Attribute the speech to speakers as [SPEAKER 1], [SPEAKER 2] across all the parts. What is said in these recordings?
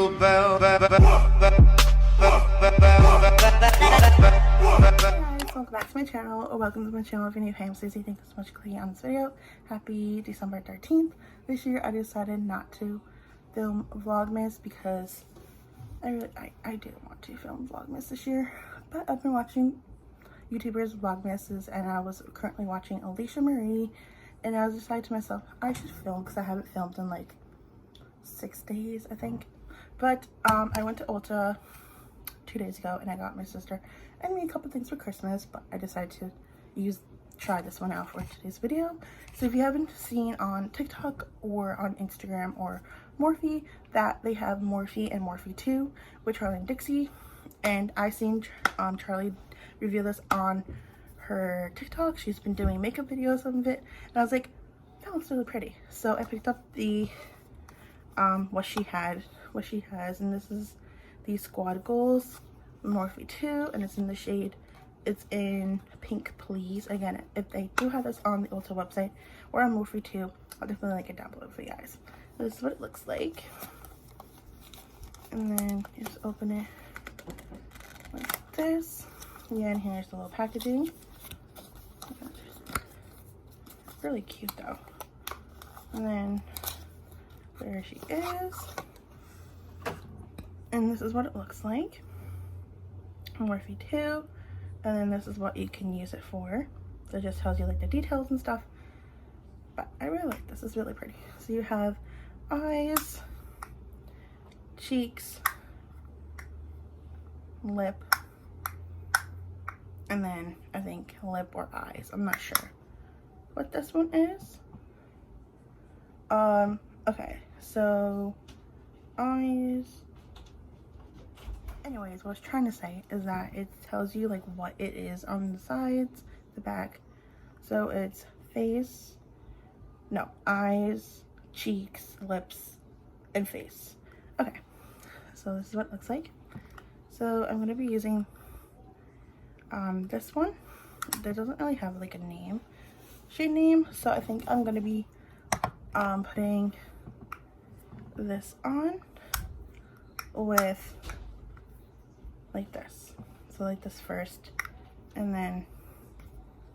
[SPEAKER 1] Welcome back to my channel, or welcome to my channel if you're new. Hey, I'm Susie. Thank you so much for clicking on this video. Happy December 13th. This year I decided not to film Vlogmas because I didn't want to film Vlogmas this year, but I've been watching YouTubers Vlogmases, and I was currently watching Alicia Marie, and I was decided to myself I should film because I haven't filmed in like 6 days, I think. But I went to Ulta 2 days ago and I got my sister and me a couple things for Christmas, but I decided to try this one out for today's video. So if you haven't seen on TikTok or on Instagram or Morphe that they have Morphe and Morphe 2 with Charlie and Dixie, and I seen Charlie reveal this on her TikTok. She's been doing makeup videos of it, and I was like, that looks really pretty. So I picked up the what she has, and this is the Squad Goals Morphe 2, and it's in the shade, it's in Pink Please. Again, if they do have this on the Ulta website or on Morphe 2, I'll definitely link it down below for you guys. So this is what it looks like, and then you just open it like this. Yeah, and here's the little packaging. Really cute though. And then there she is, and this is what it looks like. Morphe 2, and then this is what you can use it for. So it just tells you like the details and stuff, but I really like this. It's really pretty. So you have eyes, cheeks, lip, and then I think lip or eyes. I'm not sure what this one is. Okay, so eyes. Anyways, what I was trying to say is that it tells you like what it is on the sides, the back. So it's eyes, cheeks, lips, and face. Okay, so this is what it looks like. So I'm gonna be using this one. That doesn't really have like a shade name, so I think I'm gonna be putting this on with like this. So like this first, and then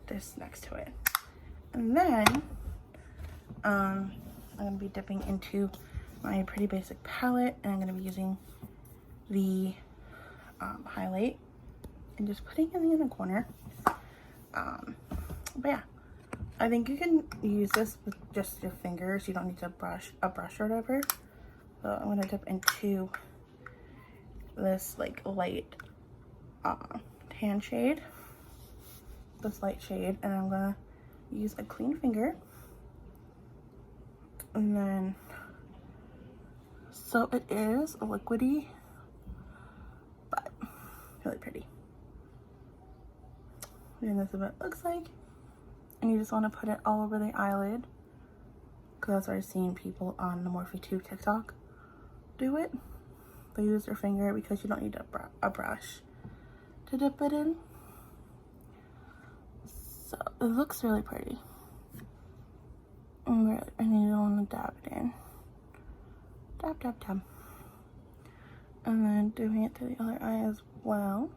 [SPEAKER 1] this next to it. And then I'm gonna be dipping into my Pretty Basic palette, and I'm gonna be using the highlight and just putting it in the corner. But yeah, I think you can use this with just your fingers. You don't need to brush or whatever. So I'm gonna dip into this like light tan shade, this light shade, and I'm gonna use a clean finger, and then so it is liquidy but really pretty. And this is what it looks like, and you just want to put it all over the eyelid, because that's what I've seen people on the Morphe 2 TikTok do it. They use their finger because you don't need a brush to dip it in. So it looks really pretty. And I need to want to dab it in. Dab, dab, dab. And then doing it to the other eye as well.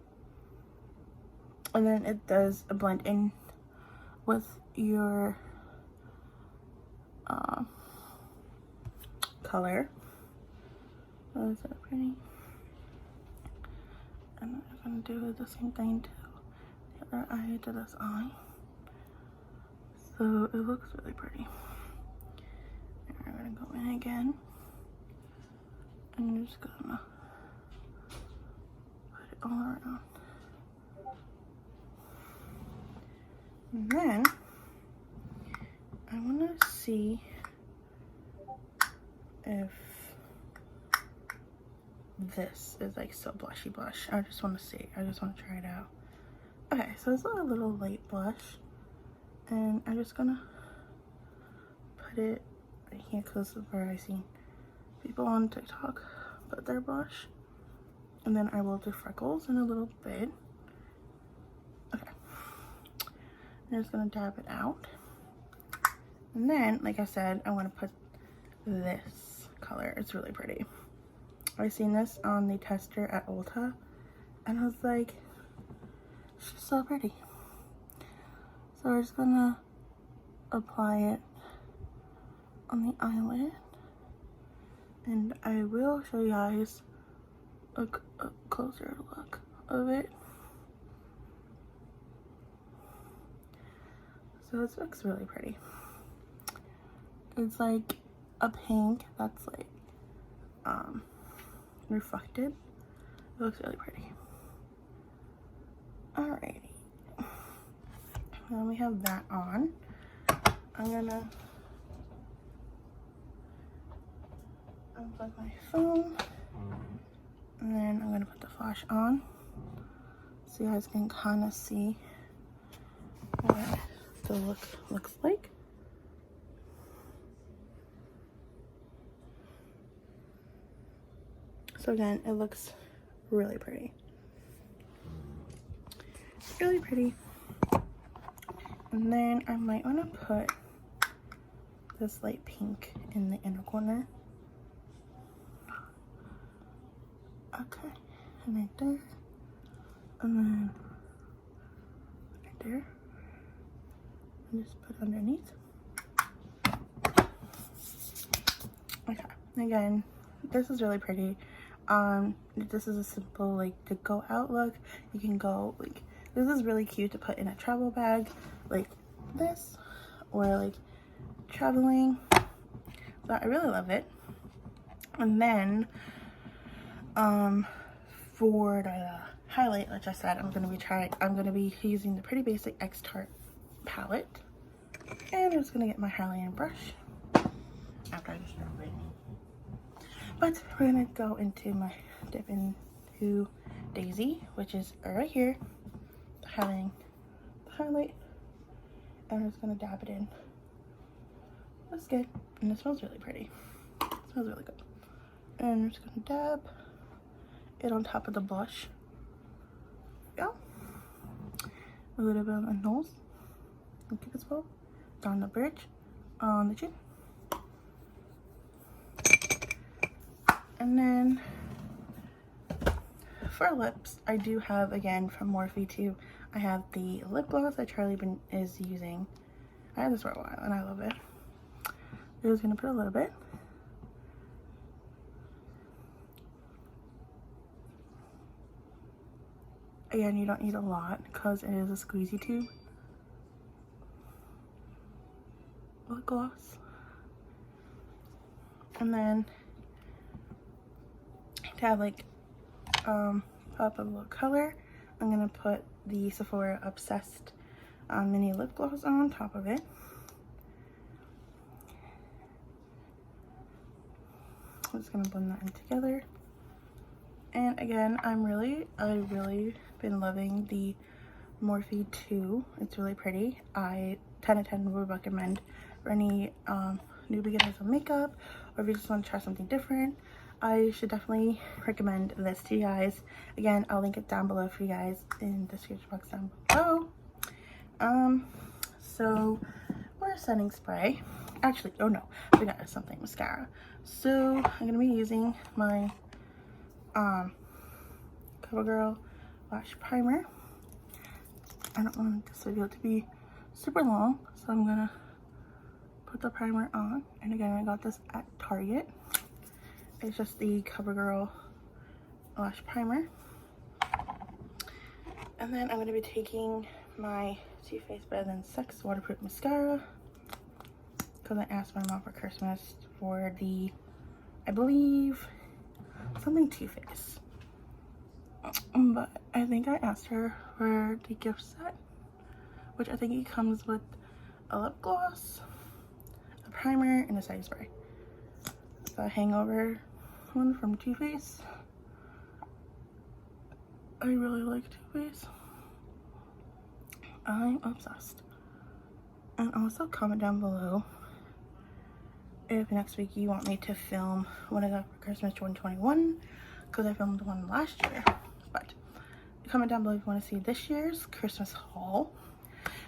[SPEAKER 1] And then it does blend in with your color. Oh, is that pretty? And I'm gonna do the same thing to the other eye, to this eye. So it looks really pretty. And we're gonna go in again, and you're just gonna put it all around. And then I wanna see if this is like so blushy blush. I just want to see. I just want to try it out. Okay, so it's a little light blush, and I'm just gonna put it right here because this is where I see people on TikTok put their blush, and then I will do freckles in a little bit. Okay, I'm just gonna dab it out, and then like I said, I want to put this color. It's really pretty. I seen this on the tester at Ulta, and I was like, she's so pretty. So we're just gonna apply it on the eyelid, and I will show you guys a closer look of it. So this looks really pretty. It's like a pink that's like reflected. It looks really pretty. Alrighty. Then we have that on. I'm gonna unplug my phone, and then I'm gonna put the flash on so you guys can kind of see what the look looks like. So again, it looks really pretty. Really pretty. And then I might want to put this light pink in the inner corner. Okay, and right there, and then right there, and just put underneath. Okay, again, this is really pretty. This is a simple like to go out look. You can go like, this is really cute to put in a travel bag like this, or like traveling. So I really love it. And then for the highlight, like I said, I'm gonna be using the Pretty Basic X Tart palette, and I'm just gonna get my highlighting brush after I just start it. But we're gonna go into my dip into Daisy, which is right here, having the highlight, and I'm just gonna dab it in. That's good, and it smells really pretty. It smells really good. And I'm just gonna dab it on top of the blush. Yeah. A little bit on the nose. Look at this well. Down the bridge. On the chin. And then for lips, I do have, again, from Morphe too, I have the lip gloss that Charlie is using. I had this for a while and I love it. I'm just gonna put a little bit. Again, you don't need a lot because it is a squeezy tube lip gloss. And then to have like pop of a little color, I'm gonna put the Sephora Obsessed mini lip gloss on top of it. I'm just gonna blend that in together. And again, I've really been loving the Morphe 2. It's really pretty. I 10 out of 10 would recommend for any new beginners of makeup, or if you just want to try something different. I should definitely recommend this to you guys. Again, I'll link it down below for you guys in the description box down below. So for setting spray, actually, oh no, I forgot something, mascara. So I'm gonna be using my CoverGirl Lash Primer. I don't want this video to be super long, so I'm gonna put the primer on. And again, I got this at Target. It's just the CoverGirl Lash Primer. And then I'm going to be taking my Too Faced Better Than Sex waterproof mascara, because I asked my mom for Christmas for the, I believe, something Too Faced. But I think I asked her for the gift set, which I think it comes with a lip gloss, a primer, and a setting spray. The Hangover one from Too Faced. I really like Too Faced. I'm obsessed. And also comment down below if next week you want me to film what I got for Christmas 2021, because I filmed one last year. But comment down below if you want to see this year's Christmas haul.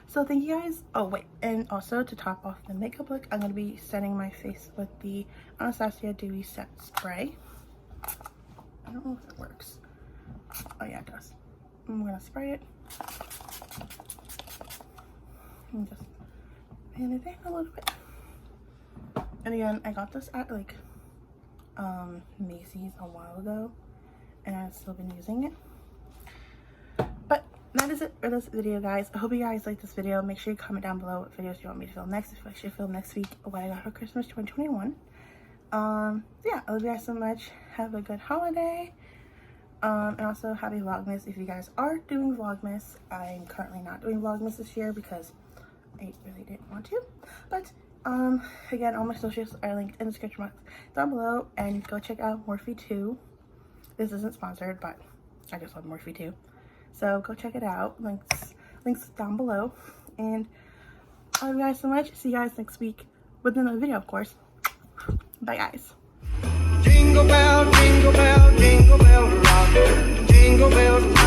[SPEAKER 1] So thank you guys. Oh wait, and also to top off the makeup look, I'm going to be setting my face with the Anastasia Dewy Set Spray. don't know if it works. Oh yeah, it does. I'm gonna spray it. And just pan it in a little bit. And again, I got this at like Macy's a while ago, and I've still been using it. But that is it for this video, guys. I hope you guys like this video. Make sure you comment down below what videos you want me to film next. If I should film next week what I got for Christmas 2021. Yeah, I love you guys so much. Have a good holiday. And also happy Vlogmas if you guys are doing Vlogmas. I'm currently not doing Vlogmas this year because I really didn't want to. But again, all my socials are linked in the description box down below, and go check out Morphe 2. This isn't sponsored, but I just love Morphe 2. So go check it out. Links down below. And I love you guys so much. See you guys next week with another video, of course. Bye, guys.
[SPEAKER 2] Jingle bell, jingle bell, jingle bell rock. Jingle bell.